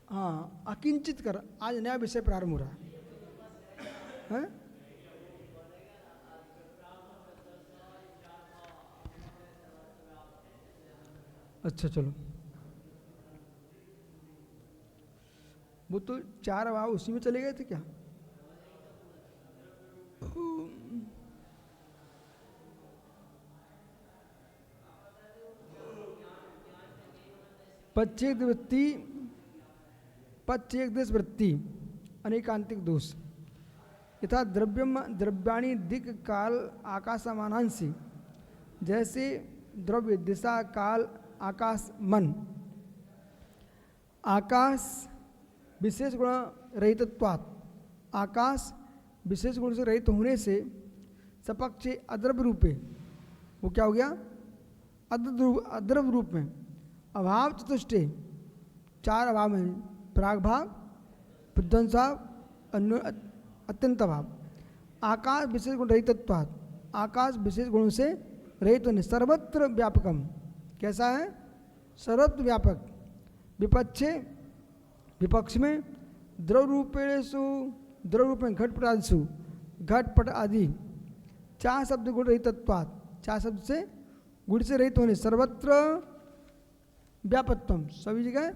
हाँ, अकिंचित कर, आज नया विषय प्रारंभ हो रहा है। अच्छा चलो, वो तो 4 भाव उसी में चले गए थे क्या? पच्चेक वृत्ति, पच्चेक देश वृत्ति, अनेकांतिक दोष। यथा द्रव्यम द्रव्याणि दिक् काल आकाशमानांसि, जैसे द्रव्य दिशा काल आकाश मन। आकाश विशेष गुण रहितत्वात्, आकाश विशेष गुण से रहित होने से सपक्षे अद्रव्य रूपे, वो क्या हो गया? अद्रव्य रूप में। अभाव चतुष्टे, 4 अभाव हैं, प्राग भाव, विध्वंसा, अत्यंत अभाव। आकाश विशेष गुण रहितत्वात्, आकाश विशेष गुणों से रहित होने, सर्वत्र व्यापकम, कैसा है? सर्वत्र व्यापक। विपक्षे, विपक्ष में, द्रव रूपेषु, द्रव रूप में घटपट आदिषु, घटपट आदि 4 शब्द गुण रहितत्वात्, 4 शब्द से गुण से रहित होने, सर्वत्र व्यापत्वम, सभी जगह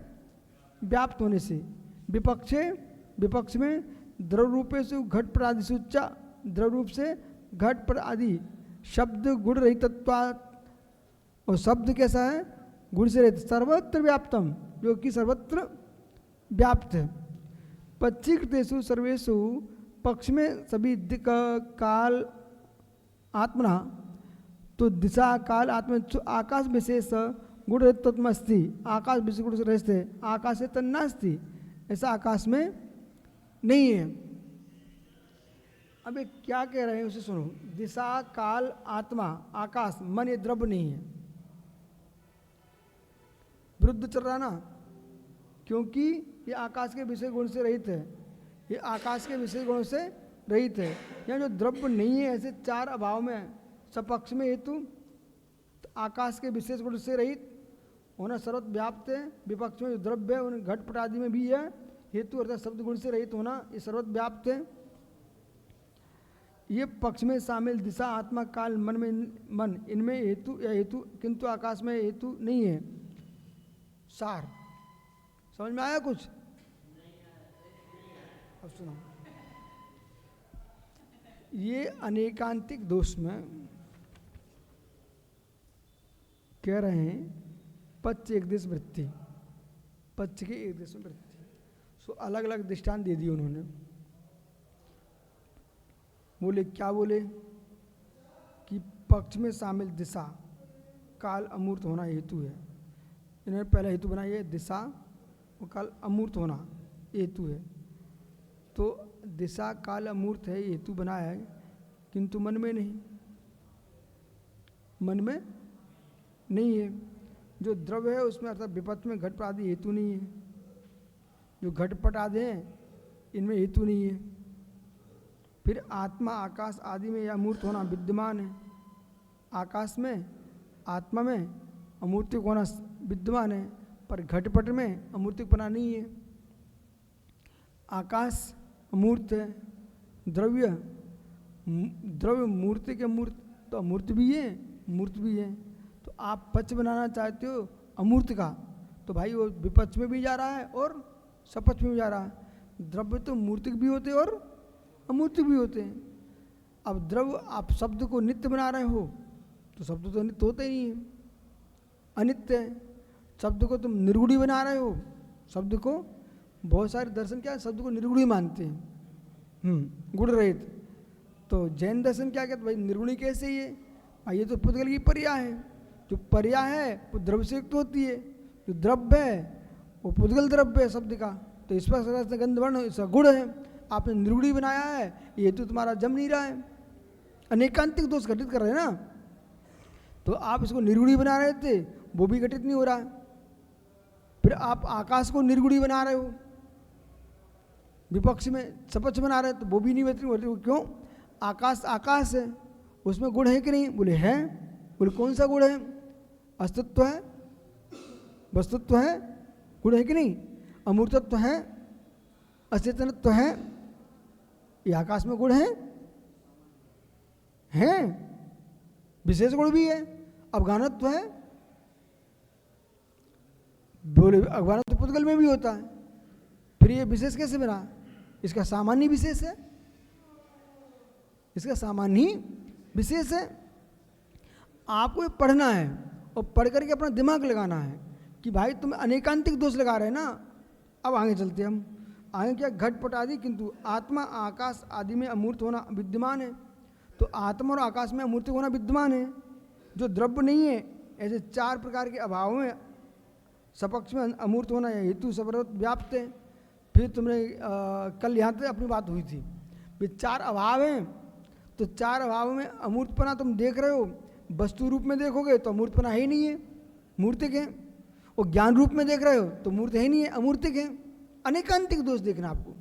व्याप्त होने से। विपक्षे, विपक्ष में, द्रव रूपेषु घटपट आदिषु च, द्रव रूप से घटपट आदि शब्द गुण रहितत्वात्, और शब्द कैसा है? गुण से रहित, सर्वत्र व्याप्तम, जो कि सर्वत्र व्याप्त है। पच्चीकृतेषु सर्वेषु, पक्ष में सभी दिक् काल आत्मना, तो दिशा काल आत्मा आकाश विशेष गुण रहितत्वम अस्ति, आकाश विशेष गुण से रहित है, आकाश से तन्नास्ति, ऐसा आकाश में नहीं है। अब ये क्या कह रहे हैं उसे सुनो। दिशा काल आत्मा आकाश मन, ये द्रव्य नहीं है, विरुद्ध चल रहा ना, क्योंकि ये आकाश के विशेष गुण से रहित है, ये आकाश के विशेष गुणों से रहित है। यहाँ जो द्रव्य नहीं है, ऐसे 4 अभाव में, सपक्ष में हेतु, तो आकाश के विशेष गुण से रहित होना सर्वत्र व्याप्त है। विपक्ष में जो द्रव्य है, उन घटपट आदि में भी है हेतु, अर्थात शब्द गुण से रहित होना, ये सर्वत्र व्याप्त है। ये पक्ष में शामिल दिशा आत्मा काल मन में, मन इनमें हेतु या हेतु, किंतु आकाश में हेतु नहीं है। सार समझ में आया कुछ? अब सुनो, ये अनेकांतिक दोष में कह रहे हैं पच्च एक देश वृत्ति, पच्च के एक देश में वृत्ति, सो अलग अलग दृष्टांत दे दिए उन्होंने। बोले क्या? बोले कि पक्ष में शामिल दिशा काल अमूर्त होना हेतु है। इन्होंने पहला हेतु बनाया है दिशा और काल अमूर्त होना हेतु है। तो दिशा काल अमूर्त है हेतु बनाया है, किंतु मन में नहीं, मन में नहीं है। जो द्रव्य है उसमें अर्थात विपत्त में घटपट आदि हेतु नहीं है, जो घटपट आदि हैं इनमें हेतु नहीं है। फिर आत्मा आकाश आदि में यह अमूर्त होना विद्यमान है, आकाश में आत्मा में अमूर्तिक होना विद्यमान है, पर घटपट में अमूर्तिकपना नहीं है। आकाश अमूर्त है, द्रव्य द्रव्य मूर्ति के मूर्त, तो अमूर्त भी है मूर्त भी है। तो आप पक्ष बनाना चाहते हो अमूर्त का, तो भाई वो विपक्ष में भी जा रहा है और सपक्ष में भी जा रहा है। द्रव्य तो मूर्तिक भी होते और अमूर्तिक भी होते हैं। अब द्रव्य आप शब्द को नित्य बना रहे हो, तो शब्द तो नित्य होते ही नहीं है, अनित्य है। शब्द को तुम निर्गुणी बना रहे हो, शब्द को बहुत सारे दर्शन क्या है, शब्द को निर्गुणी मानते हैं, गुण रहित। तो जैन दर्शन क्या कहते भाई निर्गुणी कैसे ही है भाई, ये तो पुद्गल की पर्याय है। जो पर्याय है वो द्रव्य से युक्त होती है, जो द्रव्य है वो पुद्गल द्रव्य है शब्द का, तो इस पर गंध वर्ण इसका गुण है। आपने निर्गुणी बनाया है, ये तो तुम्हारा जम नहीं रहा है, अनेकांतिक दोष घटित कर रहे हैं ना। तो आप इसको निर्गुणी बना रहे थे, वो भी घटित नहीं हो रहा है। फिर आप आकाश को निर्गुणी बना रहे हो, विपक्ष में सपक्ष बना रहे, तो वो भी नहीं बेहतरीन होती। क्यों? आकाश आकाश है, उसमें गुण है कि नहीं? बोले है। बोले कौन सा गुण है? अस्तित्व है, वस्तुत्व है, गुण है कि नहीं? अमूर्तत्व है, अचेतनत्व है, ये आकाश में गुण हैं, विशेष गुण भी है, अवगानत्व है, बोले अवगानत्व पुद्गल में भी होता है, फिर ये विशेष कैसे बना? इसका सामान्य विशेष है, इसका सामान्य विशेष है। आपको ये पढ़ना है और पढ़ करके अपना दिमाग लगाना है कि भाई तुम अनेकांतिक दोष लगा रहे हैं ना। अब आगे चलते हम, आगे क्या, घटपट आदि किंतु आत्मा आकाश आदि में अमूर्त होना विद्यमान है। तो आत्मा और आकाश में अमूर्त होना विद्यमान है, जो द्रव्य नहीं है। ऐसे 4 प्रकार के अभाव में सपक्ष में अमूर्त होना है, हेतु सर्वत्र व्याप्त है। फिर तुमने कल यहाँ तक अपनी बात हुई थी, वे 4 अभाव हैं, तो 4 अभाव में अमूर्तपना तुम देख रहे हो, वस्तु रूप में देखोगे तो अमूर्तपना है ही नहीं है, मूर्तिक है। और ज्ञान रूप में देख रहे हो तो मूर्त है ही नहीं है, अमूर्तिक है। अनेकांतिक दोष देखना आपको।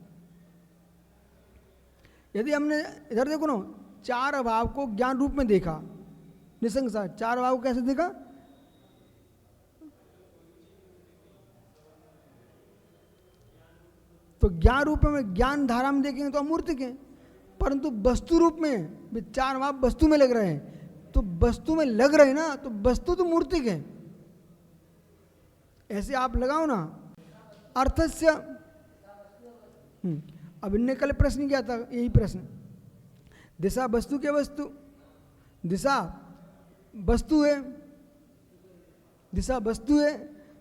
यदि हमने इधर देखो ना, 4 अभाव को ज्ञान रूप में देखा, निसंशय 4 अभाव को कैसे देखा? तो ज्ञान रूप में, ज्ञान धारा में देखेंगे तो अमूर्तिक है, परंतु वस्तु रूप में 4 अभाव वस्तु में लग रहे हैं, तो वस्तु में लग रहे हैं ना, तो वस्तु तो मूर्तिक है। ऐसे आप लगाओ ना अर्थस्य। अब इनने कल प्रश्न किया था, यही प्रश्न, दिशा वस्तु के वस्तु, दिशा वस्तु है, दिशा वस्तु है,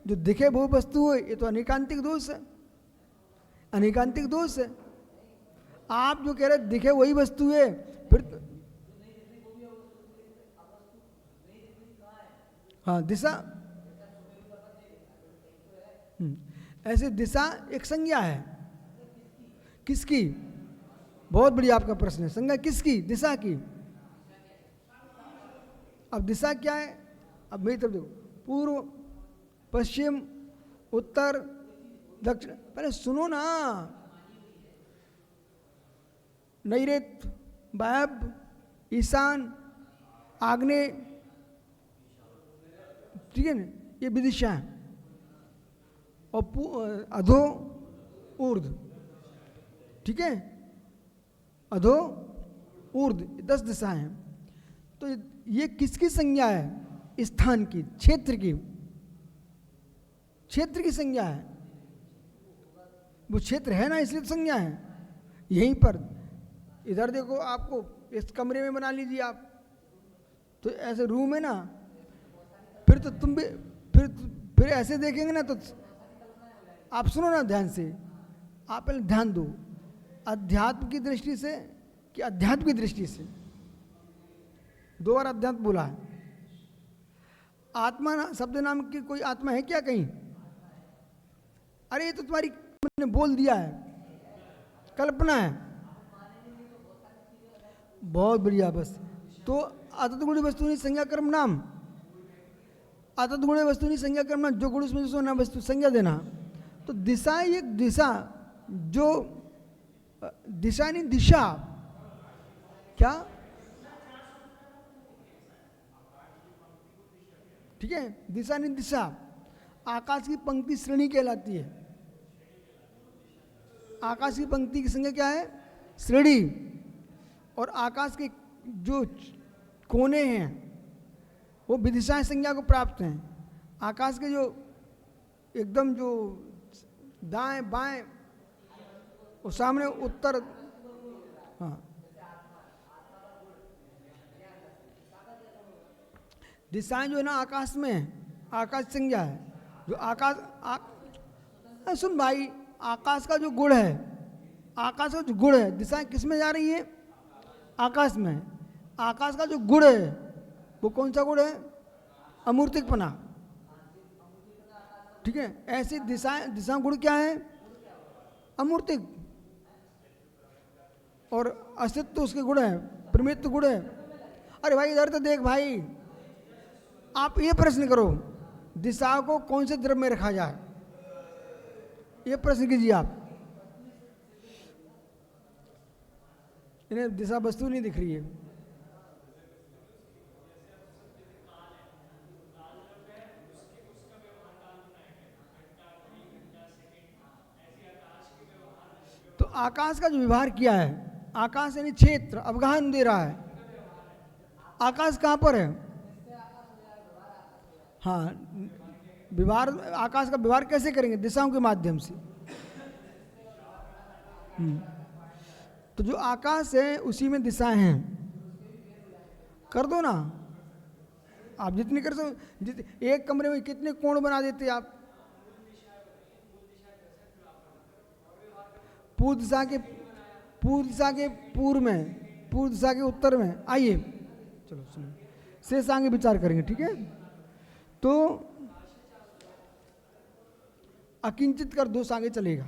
जो दिखे वो वस्तु है, ये तो अनेकांतिक दोष है, अनेकांतिक दोष है। आप जो कह रहे दिखे वही वस्तु है, फिर हाँ दिशा, ऐसे दिशा एक संज्ञा है, किसकी? बहुत बढ़िया आपका प्रश्न है, संज्ञा किसकी? दिशा की। अब दिशा क्या है? अब मेरी तरफ देखो, पूर्व, पश्चिम, उत्तर, दक्षिण। पहले सुनो ना, नैऋत्य, वायव्य, ईशान, आग्नेय, ठीक है ना, ये विदिशा है। और अधो, ऊर्ध, ठीक है, अधो, ऊर्ध, 10 दिशाएं हैं। तो ये किसकी संज्ञा है? स्थान की, क्षेत्र की, क्षेत्र की संज्ञा है। वो क्षेत्र है ना, इसलिए तो संज्ञा है। यहीं पर इधर देखो, आपको इस कमरे में बना लीजिए आप, तो ऐसे रूम है ना, फिर तो तुम भी फिर ऐसे देखेंगे ना, तो आप सुनो ना ध्यान से, आप पहले ध्यान दो, अध्यात्म की दृष्टि से कि अध्यात्म की दृष्टि से। 2 बार अध्यात्म बोला है। आत्मा शब्द नाम की कोई आत्मा है क्या कहीं? अरे ये तो तुम्हारी, मैंने बोल दिया है, कल्पना है। बहुत बढ़िया, बस तो अतत गुण वस्तु नहीं संज्ञा कर्म नाम, अतत गुण वस्तु नहीं संज्ञा कर्म नाम, जो गुण उसमें जिसको ना वस्तु संज्ञा देना। तो दिशा, एक दिशा, जो दिशा नहीं दिशा, क्या? ठीक है, दिशा नहीं दिशा, आकाश की पंक्ति श्रेणी कहलाती है। आकाश की पंक्ति की संज्ञा क्या है? श्रेणी। और आकाश के जो कोने हैं वो विदिशाएं संज्ञा को प्राप्त हैं। आकाश के जो एकदम जो दाएं बाएं और सामने उत्तर, हाँ, दिशाएं जो है ना आकाश में, आकाश संज्ञा है। जो आकाश सुन भाई, आकाश का जो गुण है, आकाश का जो गुण है, दिशाएं किस में जा रही है? आकाश में। आकाश का जो गुण है वो कौन सा गुण है? अमूर्तिकपना, ठीक है। ऐसी दिशाएं, दिशा गुण क्या है? अमूर्तिक। और अस्तित्व उसके गुण है, प्रमित्व गुण है। अरे भाई इधर तो देख भाई, आप ये प्रश्न करो, दिशा को कौन से द्रव्य में रखा जाए, ये प्रश्न कीजिए आप। इन्हें दिशा वस्तु नहीं दिख रही है। आकाश का जो व्यवहार किया है, आकाश यानी क्षेत्र, अवगाहन दे रहा है। आकाश कहाँ पर है? हाँ, व्यवहार, आकाश का व्यवहार कैसे करेंगे? दिशाओं के माध्यम से। तो जो आकाश है उसी में दिशाएं हैं। कर दो ना आप, जितनी कर सको। एक कमरे में कितने कोण बना देते आप? पूर्व दिशा के पूर्व में, पूर्व दिशा के उत्तर में। आइए चलो सुनो, शेष आगे विचार करेंगे, ठीक है। तो अकिंचित कर 2 आगे चलेगा।